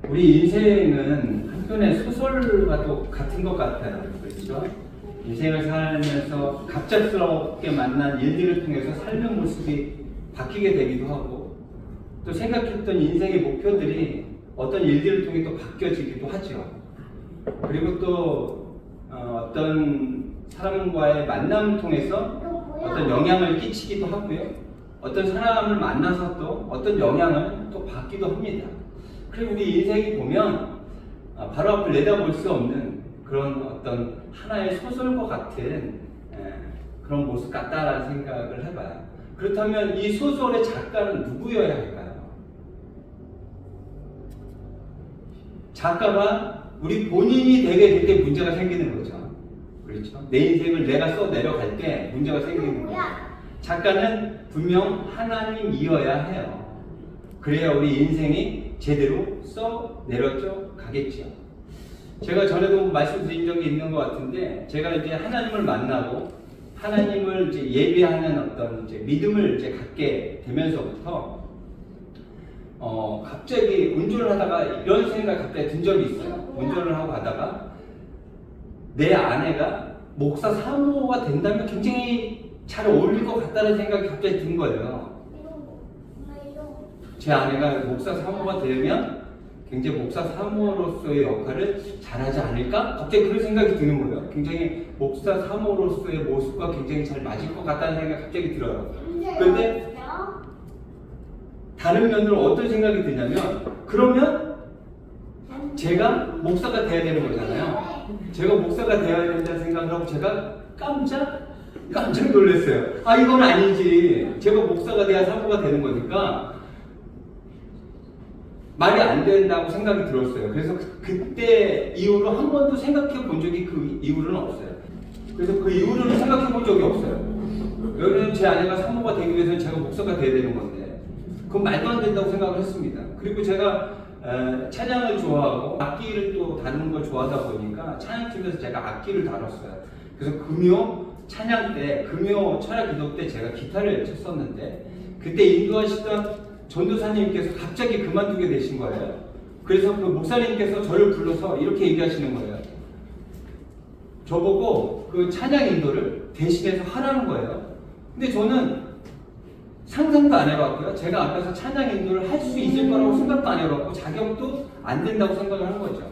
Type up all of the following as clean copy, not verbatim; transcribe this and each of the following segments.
우리 인생은 한편의 소설과도 같은 것 같아요. 그렇죠? 인생을 살면서 갑작스럽게 만난 일들을 통해서 삶의 모습이 바뀌게 되기도 하고, 또 생각했던 인생의 목표들이 어떤 일들을 통해 또 바뀌어지기도 하죠. 그리고 또 어떤 사람과의 만남을 통해서 어떤 영향을 끼치기도 하고요. 어떤 사람을 만나서 또 어떤 영향을 또 받기도 합니다. 그리고 우리 인생이 보면 바로 앞을 내다볼 수 없는 그런 어떤 하나의 소설과 같은 그런 모습 같다라는 생각을 해봐요. 그렇다면 이 소설의 작가는 누구여야 할까요? 작가가 우리 본인이 되게 될 때 문제가 생기는 거죠. 그렇죠? 내 인생을 내가 써 내려갈 때 문제가 생기는 거죠. 작가는 분명 하나님이어야 해요. 그래야 우리 인생이 제대로 써 내려져 가겠죠. 제가 전에도 말씀드린 적이 있는 것 같은데, 제가 이제 하나님을 만나고 하나님을 이제 예배하는 어떤 이제 믿음을 이제 갖게 되면서부터 갑자기 운전을 하다가 이런 생각 갑자기 든 적이 있어요. 운전을 하고 가다가 내 아내가 목사 사모가 된다면 굉장히 잘 어울릴 것 같다는 생각이 갑자기 든 거예요. 제 아내가 목사 사모가 되면 굉장히 목사 사모로서의 역할을 잘하지 않을까? 갑자기 그런 생각이 드는 거예요. 굉장히 목사 사모로서의 모습과 굉장히 잘 맞을 것 같다는 생각이 갑자기 들어요. 그런데 다른 면으로 어떤 생각이 드냐면, 그러면 제가 목사가 돼야 되는 거잖아요. 제가 목사가 돼야 된다는 생각을 하고 제가 깜짝 놀랐어요. 아, 이건 아니지. 제가 목사가 돼야 사모가 되는 거니까 말이 안 된다고 생각이 들었어요. 그래서 그때 이후로 한 번도 생각해 본 적이 그 이후로는 없어요. 그래서 그 이후로는 생각해 본 적이 없어요. 왜냐면 제 아내가 사모가 되기 위해서는 제가 목사가 돼야 되는 건데, 그건 말도 안 된다고 생각을 했습니다. 그리고 제가 찬양을 좋아하고 악기를 또 다루는 걸 좋아하다 보니까 찬양팀에서 제가 악기를 다뤘어요. 그래서 금요 찬양 때, 금요 철야 기도 때 제가 기타를 쳤었는데, 그때 인도하시던 전도사님께서 갑자기 그만두게 되신 거예요. 그래서 그 목사님께서 저를 불러서 이렇게 얘기하시는 거예요. 저보고 그 찬양 인도를 대신해서 하라는 거예요. 근데 저는 상상도 안 해봤고요. 제가 앞에서 찬양 인도를 할 수 있을 거라고 생각도 안 해봤고, 자격도 안 된다고 생각을 한 거죠.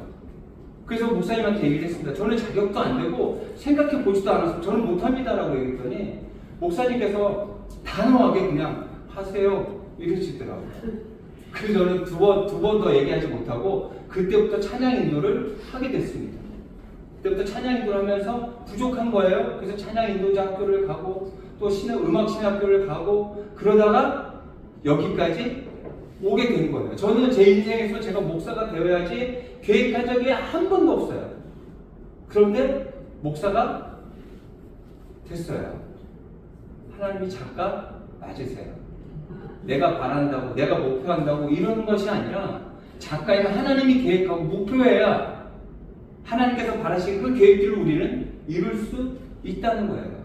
그래서 목사님한테 얘기를 했습니다. 저는 자격도 안 되고 생각해 보지도 않았어요. 저는 못합니다라고 얘기했더니 목사님께서 단호하게 그냥 하세요 이러시더라고요. 그래서 저는 두 번 더 얘기하지 못하고 그때부터 찬양 인도를 하게 됐습니다. 그때부터 찬양 인도를 하면서 부족한 거예요. 그래서 찬양 인도자 학교를 가고 또 음악 신학교를 가고 그러다가 여기까지 오게 된 거예요. 저는 제 인생에서 제가 목사가 되어야지 계획한 적이 한 번도 없어요. 그런데 목사가 됐어요. 하나님이 작가 맞으세요. 내가 바란다고, 내가 목표한다고 이런 것이 아니라 작가는 하나님이 계획하고 목표해야 하나님께서 바라시는 그 계획들을 우리는 이룰 수 있다는 거예요.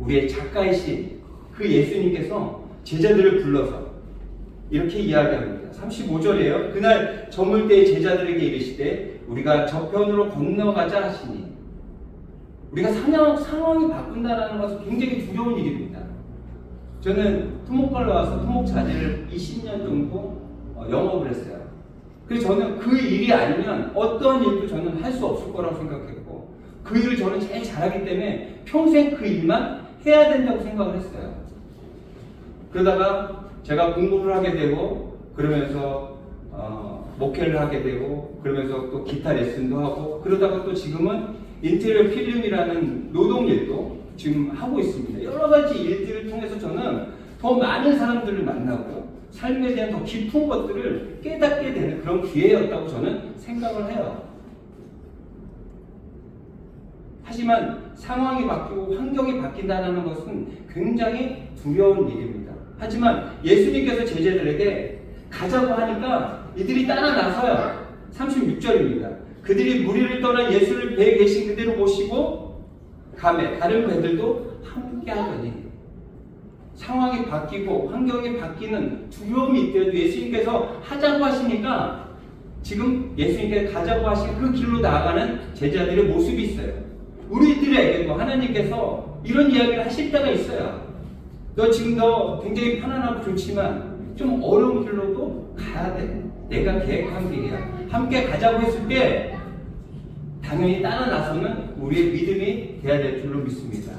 우리의 작가이신 그 예수님께서 제자들을 불러서 이렇게 이야기합니다. 35절이에요. 그날 저물 때의 제자들에게 이르시되 우리가 저편으로 건너가자 하시니, 우리가 상황이 바꾼다는 것은 굉장히 두려운 일입니다. 저는 토목과를 와서 토목 자재를 20년 정도 영업을 했어요. 그래서 저는 그 일이 아니면 어떠한 일도 저는 할 수 없을 거라고 생각했고, 그 일을 저는 제일 잘하기 때문에 평생 그 일만 해야 된다고 생각을 했어요. 그러다가 제가 공부를 하게 되고, 그러면서 목회를 하게 되고, 그러면서 또 기타 레슨도 하고, 그러다가 또 지금은 인테리어 필름이라는 노동일도 지금 하고 있습니다. 여러 가지 일들을 통해서 저는 더 많은 사람들을 만나고 삶에 대한 더 깊은 것들을 깨닫게 되는 그런 기회였다고 저는 생각을 해요. 하지만 상황이 바뀌고 환경이 바뀐다는 것은 굉장히 두려운 일입니다. 하지만 예수님께서 제자들에게 가자고 하니까 이들이 따라 나서요. 36절입니다. 그들이 무리를 떠나 예수를 배에 계신 그대로 모시고 가매 다른 배들도 함께 하더니, 상황이 바뀌고 환경이 바뀌는 두려움이 있더라도 예수님께서 하자고 하시니까 지금 예수님께서 가자고 하신 그 길로 나아가는 제자들의 모습이 있어요. 우리들에게도 하나님께서 이런 이야기를 하실 때가 있어요. 너 지금 너 굉장히 편안하고 좋지만 좀 어려운 길로도 가야 돼. 내가 계획한 길이야. 함께 가자고 했을 때 당연히 따라 나서는 우리의 믿음이 돼야 될 줄로 믿습니다.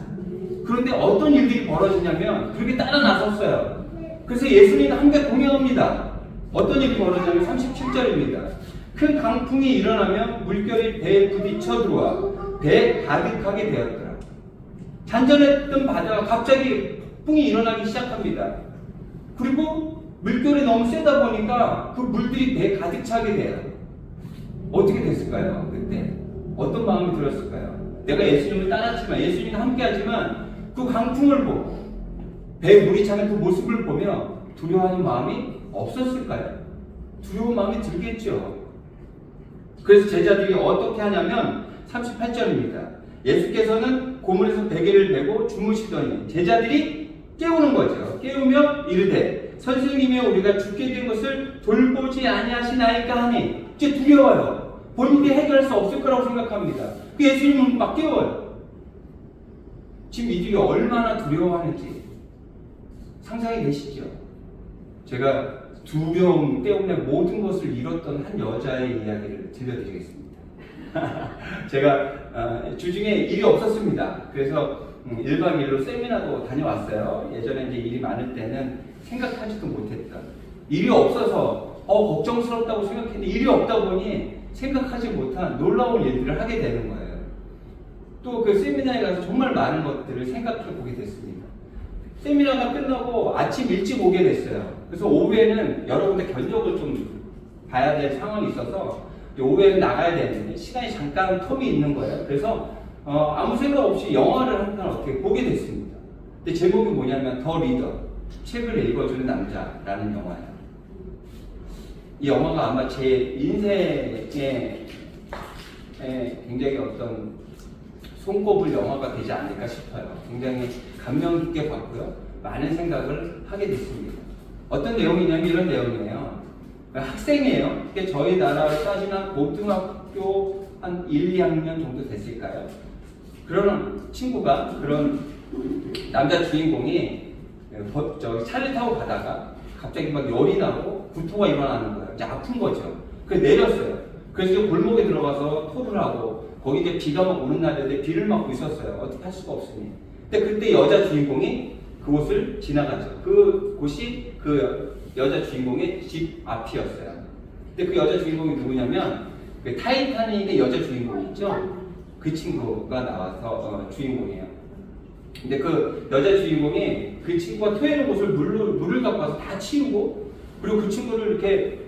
그런데 어떤 일들이 벌어지냐면 그렇게 따라 나섰어요. 그래서 예수님과 함께 동행합니다. 어떤 일이 벌어지냐면 37절입니다. 큰 강풍이 일어나면 물결이 배에 부딪혀 들어와 배에 가득하게 되었더라. 잔잔했던 바다가 갑자기 풍이 일어나기 시작합니다. 그리고 물결이 너무 세다 보니까 그 물들이 배에 가득 차게 돼요. 어떻게 됐을까요? 그때 어떤 마음이 들었을까요? 내가 예수님을 따랐지만 예수님과 함께하지만 그 강풍을 보고 배에 물이 차는 그 모습을 보며 두려워하는 마음이 없었을까요? 두려운 마음이 들겠죠. 그래서 제자들이 어떻게 하냐면 38절입니다. 예수께서는 고물에서 베개를 메고 주무시더니 제자들이 깨우는 거죠. 깨우며 이르되 선생님이 우리가 죽게 된 것을 돌보지 아니하시나이까 하니 이제 두려워요. 본인이 해결할 수 없을 거라고 생각합니다. 그 예수님은 막 깨워요. 지금 이들이 얼마나 두려워하는지 상상이 되시죠? 제가 두려움 때문에 모든 것을 잃었던 한 여자의 이야기를 들려드리겠습니다. 제가 주중에 일이 없었습니다. 그래서 1박 2일로 세미나도 다녀왔어요. 예전에 이제 일이 많을 때는 생각하지도 못했던 일이 없어서 걱정스럽다고 생각했는데 일이 없다 보니 생각하지 못한 놀라운 일들을 하게 되는 거예요. 또 그 세미나에 가서 정말 많은 것들을 생각해 보게 됐습니다. 세미나가 끝나고 아침 일찍 오게 됐어요. 그래서 오후에는 여러 군데 견적을 좀 봐야 될 상황이 있어서 오후에는 나가야 되는데 시간이 잠깐 텀이 있는 거예요. 그래서 아무 생각 없이 영화를 한 편 어떻게 보게 됐습니다. 근데 제목이 뭐냐면 더 리더, 책을 읽어주는 남자라는 영화예요. 이 영화가 아마 제 인생에 굉장히 어떤 손꼽을 영화가 되지 않을까 싶어요. 굉장히 감명 깊게 봤고요. 많은 생각을 하게 됐습니다. 어떤 내용이냐면 이런 내용이에요. 학생이에요. 저희 나라로 따지면 고등학교 한 1, 2학년 정도 됐을까요? 그런 친구가, 그런 남자 주인공이 차를 타고 가다가 갑자기 막 열이 나고 구토가 일어나는 거예요. 이제 아픈 거죠. 그래서 내렸어요. 그래서 골목에 들어가서 토를 하고 거기 이제 비가 막 오는 날인데 비를 맞고 있었어요. 어떻게 할 수가 없으니. 근데 그때 여자 주인공이 그곳을 지나가죠. 그곳이 그 여자 주인공의 집 앞이었어요. 근데 그 여자 주인공이 누구냐면 그 타이타닉의 여자 주인공이 있죠. 그 친구가 나와서 주인공이에요. 근데 그 여자 주인공이 그 친구가 토해는 곳을 물을 갖고 와서 다 치우고 그리고 그 친구를 이렇게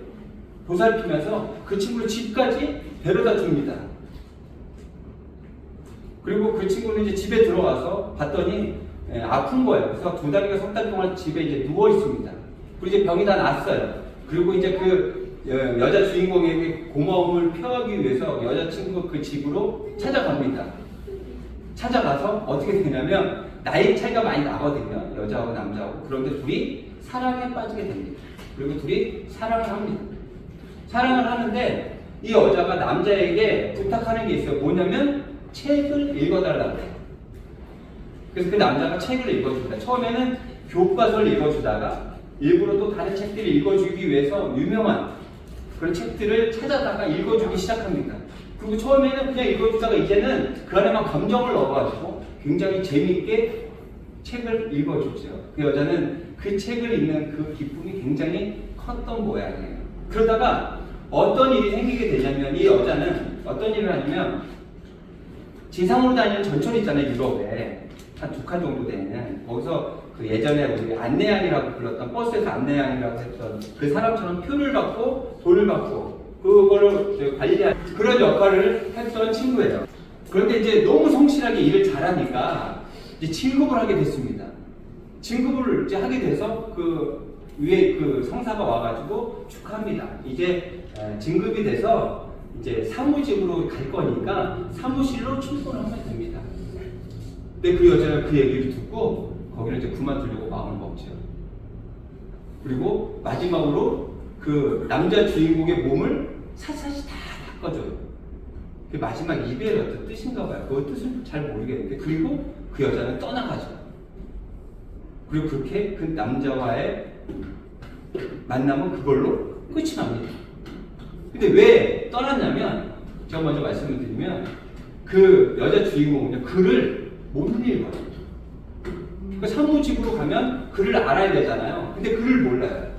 보살피면서 그 친구를 집까지 데려다 줍니다. 그리고 그 친구는 이제 집에 들어가서 봤더니 아픈 거예요. 그래서 2달인가 3달 동안 집에 이제 누워 있습니다. 그리고 이제 병이 다 났어요. 그리고 이제 그 여자 주인공에게 고마움을 표하기 위해서 여자친구 그 집으로 찾아갑니다. 찾아가서 어떻게 되냐면 나이 차이가 많이 나거든요. 여자하고 남자하고. 그런데 둘이 사랑에 빠지게 됩니다. 그리고 둘이 사랑을 합니다. 사랑을 하는데 이 여자가 남자에게 부탁하는 게 있어요. 뭐냐면 책을 읽어달라고 해요. 그래서 그 남자가 책을 읽어줍니다. 처음에는 교과서를 읽어주다가 일부러 또 다른 책들을 읽어주기 위해서 유명한 그런 책들을 찾아다가 읽어주기 시작합니다. 그리고 처음에는 그냥 읽어주다가 이제는 그 안에만 감정을 넣어가지고 굉장히 재미있게 책을 읽어주죠. 그 여자는 그 책을 읽는 그 기쁨이 굉장히 컸던 모양이에요. 그러다가 어떤 일이 생기게 되냐면 이 여자는 어떤 일을 하냐면 지상으로 다니는 전철 있잖아요. 유럽에 한 2칸 정도 되는 거기서 그 예전에 우리 안내양이라고 불렀던 버스에서 안내양이라고 했던 그 사람처럼 표를 받고 돈을 받고 그거를 관리하는 그런 역할을 했던 친구예요. 그런데 이제 너무 성실하게 일을 잘하니까 이제 진급을 하게 됐습니다. 진급을 이제 하게 돼서 그 위에 그 상사가 와가지고 축하합니다. 이제 진급이 돼서 이제 사무직으로 갈 거니까 사무실로 출근하면 됩니다. 근데 그 여자가 그 얘기를 듣고 거기를 이제 그만두려고 마음을 먹죠. 그리고 마지막으로 그 남자 주인공의 몸을 샅샅이 다 닦아줘요. 그 마지막 이별의 어떤 뜻인가 봐요. 그 뜻을 잘 모르겠는데, 그리고 그 여자는 떠나가죠. 그리고 그렇게 그 남자와의 만남은 그걸로 끝이 납니다. 근데 왜 떠났냐면, 제가 먼저 말씀을 드리면, 그 여자 주인공은요, 글을 못 읽어요. 그 사무직으로 가면 글을 알아야 되잖아요. 근데 글을 몰라요.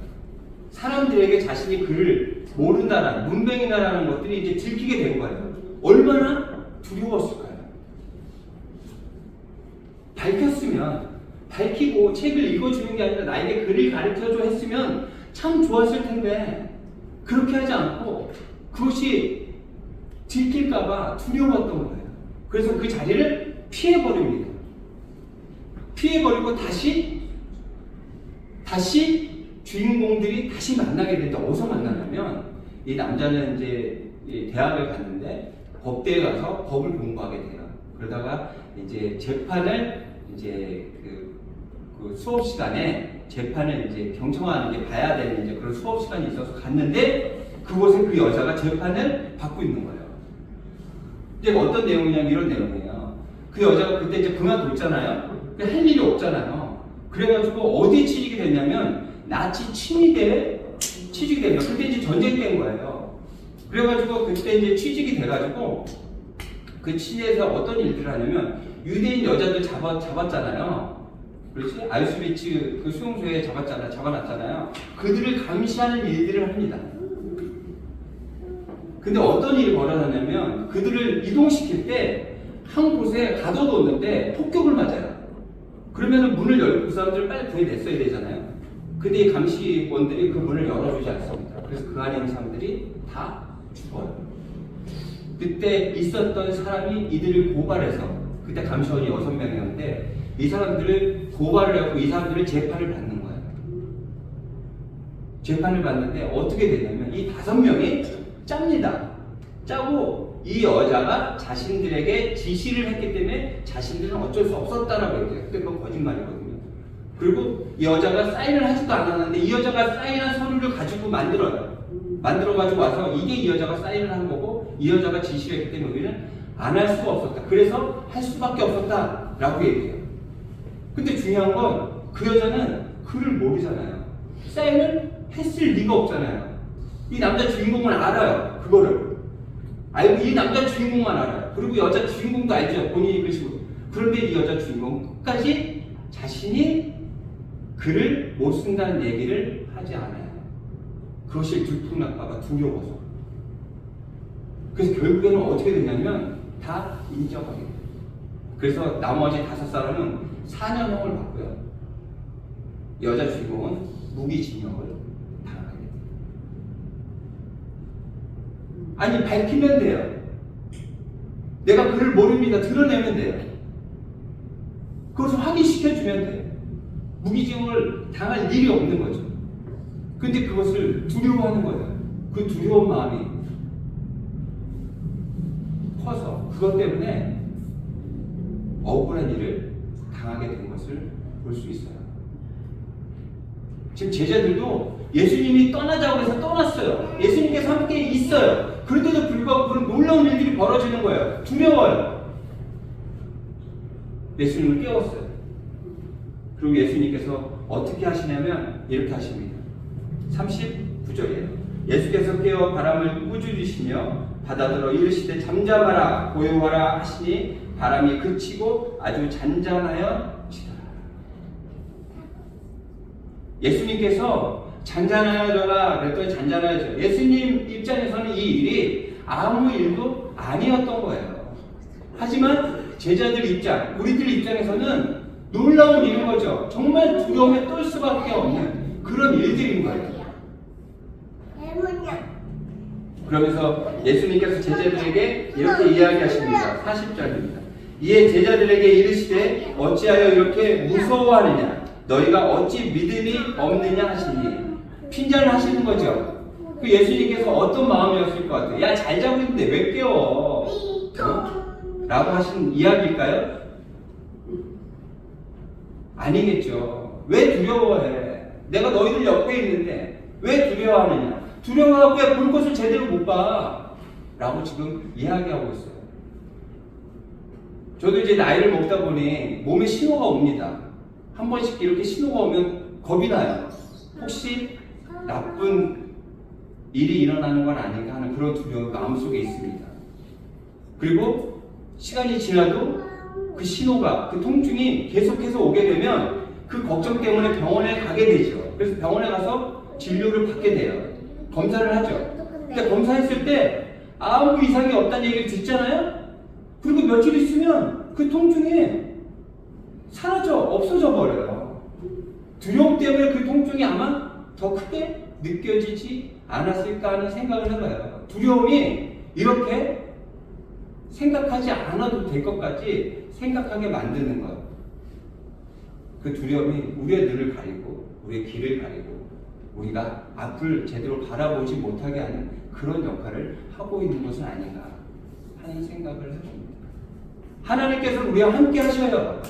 사람들에게 자신이 글을 모른다라는, 문맹이다라는 것들이 이제 들키게 된 거예요. 얼마나 두려웠을까요? 밝혔으면, 밝히고 책을 읽어주는 게 아니라 나에게 글을 가르쳐줘 했으면 참 좋았을 텐데, 그렇게 하지 않고 그것이 들킬까봐 두려웠던 거예요. 그래서 그 자리를 피해버립니다. 피해버리고 다시 주인공들이 다시 만나게 되는데, 어디서 만나냐면, 이 남자는 이제 대학을 갔는데 법대에 가서 법을 공부하게 돼요. 그러다가 이제 재판을 이제 그 수업 시간에 재판을 이제 경청하는 게 봐야 되는 이제 그런 수업 시간이 있어서 갔는데, 그곳에 그 여자가 재판을 받고 있는 거예요. 이제 어떤 내용이냐면 이런 내용이에요. 그 여자가 그때 이제 그만뒀잖아요. 할 일이 없잖아요. 그래가지고 어디에 취직이 됐냐면 나치 친위대에 취직이 된 거예요. 그때 이제 전쟁이 된 거예요. 그래가지고 그때 이제 취직이 돼가지고 그 친위에서 어떤 일들을 하냐면, 유대인 여자들 잡았잖아요. 그렇지? 아우슈비츠 그 수용소에 잡아놨잖아요. 그들을 감시하는 일들을 합니다. 근데 어떤 일이 벌어졌냐면, 그들을 이동시킬 때 한 곳에 가둬뒀는데 폭격을 맞아요. 그러면은 문을 열고 그 사람들을 빨리 구해냈어야 되잖아요. 근데 이 감시원들이 그 문을 열어주지 않습니다. 그래서 그 안에 있는 사람들이 다 죽어요. 그때 있었던 사람이 이들을 고발해서, 그때 감시원이 6명이었는데 이 사람들을 고발을 하고 이 사람들을 재판을 받는 거예요. 재판을 받는데 어떻게 되냐면, 이 5명이 짭니다. 짜고 이 여자가 자신들에게 지시를 했기 때문에 자신들은 어쩔 수 없었다라고 얘기해요. 근데 그건 거짓말이거든요. 그리고 이 여자가 사인을 하지도 않았는데, 이 여자가 사인한 서류를 가지고 만들어가지고 와서 이게 이 여자가 사인을 한 거고, 이 여자가 지시를 했기 때문에 우리는 안 할 수가 없었다. 그래서 할 수밖에 없었다라고 얘기해요. 근데 중요한 건 그 여자는 글을 모르잖아요. 사인을 했을 리가 없잖아요. 이 남자 주인공은 알아요. 그거를 알고 이 남자 주인공만 알아요. 그리고 여자 주인공도 알죠. 본인이 글씨고. 그런데 이 여자 주인공 끝까지 자신이 글을 못 쓴다는 얘기를 하지 않아요. 그것이 들통날까봐 두려워서. 그래서 결국에는 어떻게 되냐면 다 인정하게 돼요. 그래서 나머지 5사람은 4년형을 받고요. 여자 주인공은 무기징역을 당하게 됩니다. 아니, 밝히면 돼요. 내가 글을 모릅니다. 드러내면 돼요. 그것을 확인시켜주면 돼요. 무기징역을 당할 일이 없는 거죠. 근데 그것을 두려워하는 거예요. 그 두려운 마음이 커서 그것 때문에 억울한 일을 당하게 된 것을 볼 수 있어요. 지금 제자들도 예수님이 떠나자고 해서 떠났어요. 예수님께서 함께 있어요. 그런데도 불구하고 그런 놀라운 일들이 벌어지는 거예요. 두려워요. 예수님을 깨웠어요. 그리고 예수님께서 어떻게 하시냐면 이렇게 하십니다. 39절이에요. 예수께서 깨어 바람을 꾸짖으시며 바다들어 이르시되 잠잠하라 고요하라 하시니 바람이 그치고 아주 잔잔하여지더라. 예수님께서 잔잔하여져라 그랬더니 잔잔하여져. 예수님 입장에서는 이 일이 아무 일도 아니었던 거예요. 하지만 제자들 입장, 우리들 입장에서는 놀라운 일인 거죠. 정말 두려움에 떨 수밖에 없는 그런 일들인 거예요. 그러면서 예수님께서 제자들에게 이렇게 이야기하십니다. 40절입니다. 이에 제자들에게 이르시되 어찌하여 이렇게 무서워하느냐 너희가 어찌 믿음이 없느냐 하시니, 핀잔을 하시는 거죠. 그 예수님께서 어떤 마음이었을 것 같아요? 야, 잘 자고 있는데 왜 깨워? 라고 하신 이야기일까요? 아니겠죠. 왜 두려워해? 내가 너희들 옆에 있는데 왜 두려워하느냐? 두려워하고 왜 볼 것을 제대로 못 봐? 라고 지금 이야기하고 있어요. 저도 이제 나이를 먹다 보니 몸에 신호가 옵니다. 한 번씩 이렇게 신호가 오면 겁이 나요. 혹시 나쁜 일이 일어나는 건 아닌가 하는 그런 두려움이 마음속에 있습니다. 그리고 시간이 지나도 그 신호가, 그 통증이 계속해서 오게 되면 그 걱정 때문에 병원에 가게 되죠. 그래서 병원에 가서 진료를 받게 돼요. 검사를 하죠. 근데 검사했을 때 아무 이상이 없다는 얘기를 듣잖아요. 그리고 며칠 있으면 그 통증이 사라져, 없어져 버려요. 두려움 때문에 그 통증이 아마 더 크게 느껴지지 않았을까 하는 생각을 해봐요. 두려움이 이렇게 생각하지 않아도 될 것까지 생각하게 만드는 것. 그 두려움이 우리의 눈을 가리고 우리의 귀를 가리고 우리가 앞을 제대로 바라보지 못하게 하는 그런 역할을 하고 있는 것은 아닌가 하는 생각을 해봅니다. 하나님께서는 우리와 함께 하셔요.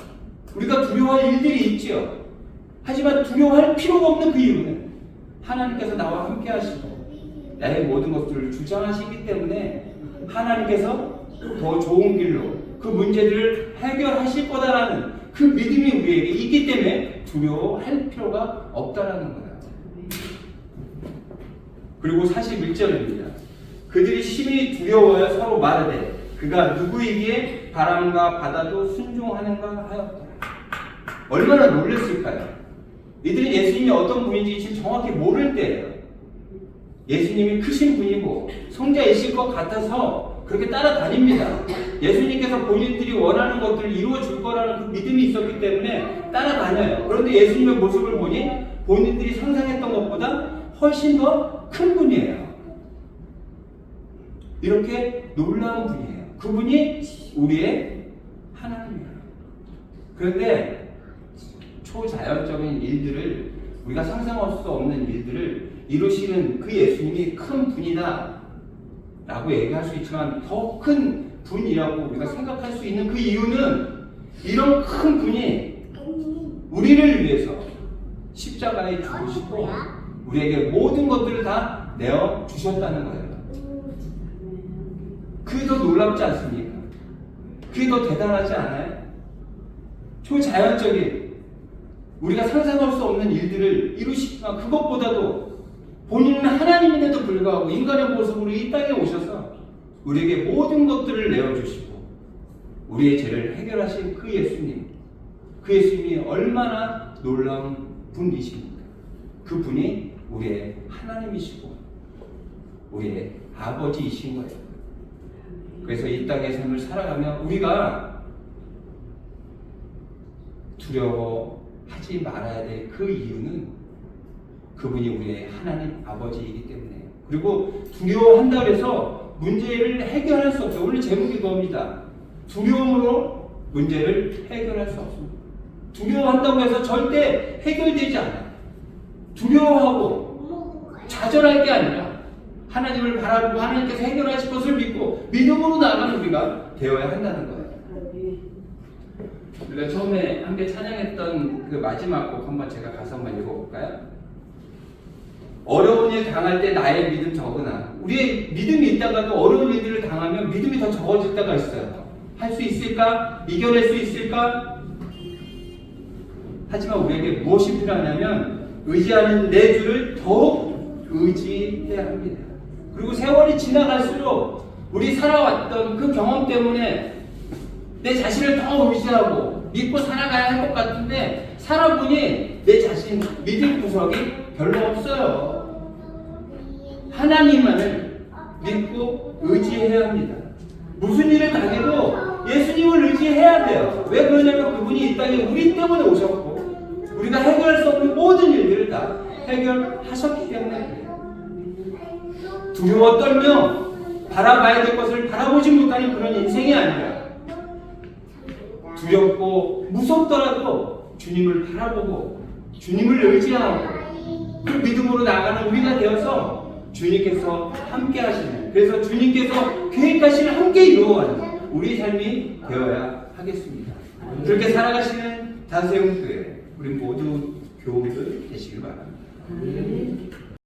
우리가 두려워할 일들이 있죠. 하지만 두려워할 필요가 없는 그 이유는 하나님께서 나와 함께 하시고 나의 모든 것들을 주장하시기 때문에 하나님께서 더 좋은 길로 그 문제들을 해결하실 거다라는 그 믿음이 우리에게 있기 때문에 두려워할 필요가 없다라는 거예요. 그리고 41절입니다. 그들이 심히 두려워하여 서로 말하되 그가 누구에게 바람과 바다도 순종하는가 하였더라. 얼마나 놀랐을까요? 이들은 예수님이 어떤 분인지 지금 정확히 모를 때예요. 예수님이 크신 분이고 성자이실 것 같아서 그렇게 따라다닙니다. 예수님께서 본인들이 원하는 것들을 이루어 줄 거라는 그 믿음이 있었기 때문에 따라다녀요. 그런데 예수님의 모습을 보니 본인들이 상상했던 것보다 훨씬 더 큰 분이에요. 이렇게 놀라운 분이에요. 그분이 우리의 하나님이에요. 그런데 초자연적인 일들을, 우리가 상상할 수 없는 일들을 이루시는 그 예수님이 큰 분이다 라고 얘기할 수 있지만 더 큰 분이라고 우리가 생각할 수 있는 그 이유는 이런 큰 분이 우리를 위해서 십자가에 죽으시고 우리에게 모든 것들을 다 내어 주셨다는 거예요. 그게 더 놀랍지 않습니까? 그게 더 대단하지 않아요? 초자연적인 우리가 상상할 수 없는 일들을 이루시지만 그것보다도 본인은 하나님인데도 불구하고 인간의 모습으로 이 땅에 오셔서 우리에게 모든 것들을 내어주시고 우리의 죄를 해결하신 그 예수님이 얼마나 놀라운 분이십니까? 그 분이 우리의 하나님이시고 우리의 아버지이신 거예요. 그래서 이 땅의 삶을 살아가며 우리가 두려워하지 말아야 될 그 이유는 그분이 우리의 하나님 아버지이기 때문에요. 그리고 두려워한다고 해서 문제를 해결할 수 없어요. 오늘 제목이 그겁니다. 두려움으로 문제를 해결할 수 없습니다. 두려워한다고 해서 절대 해결되지 않아요. 두려워하고 좌절할 게 아니라 하나님을 바라보고 하나님께서 해결하실 것을 믿고 믿음으로 나가는 우리가 되어야 한다는 거예요. 우리가 처음에 함께 찬양했던 그 마지막 곡 한번 제가 가서 한번 읽어볼까요? 어려운 일 당할 때 나의 믿음 적으나, 우리의 믿음이 있다가도 어려운 일들을 당하면 믿음이 더 적어질 때가 있어요. 할 수 있을까? 이겨낼 수 있을까? 하지만 우리에게 무엇이 필요하냐면 의지하는 내 주를 더욱 의지해야 합니다. 그리고 세월이 지나갈수록 우리 살아왔던 그 경험 때문에 내 자신을 더 의지하고 믿고 살아가야 할 것 같은데 살아보니 내 자신 믿을 구석이 별로 없어요. 하나님만을 믿고 의지해야 합니다. 무슨 일을 당해도 예수님을 의지해야 돼요. 왜 그러냐면 그분이 이 땅에 우리 때문에 오셨고 우리가 해결할 수 없는 모든 일들을 다 해결하셨기 때문에 그래요. 두려워 떨며 바라봐야 될 것을 바라보지 못하는 그런 인생이 아니라 두렵고 무섭더라도 주님을 바라보고 주님을 의지하고 그 믿음으로 나가는 우리가 되어서 주님께서 함께 하시는, 그래서 주님께서 계획하시는 함께 이루어가는 우리 삶이 되어야 하겠습니다. 그렇게 살아가시는 다세움 교회 우리 모두 교우들 되시길 바랍니다. 네.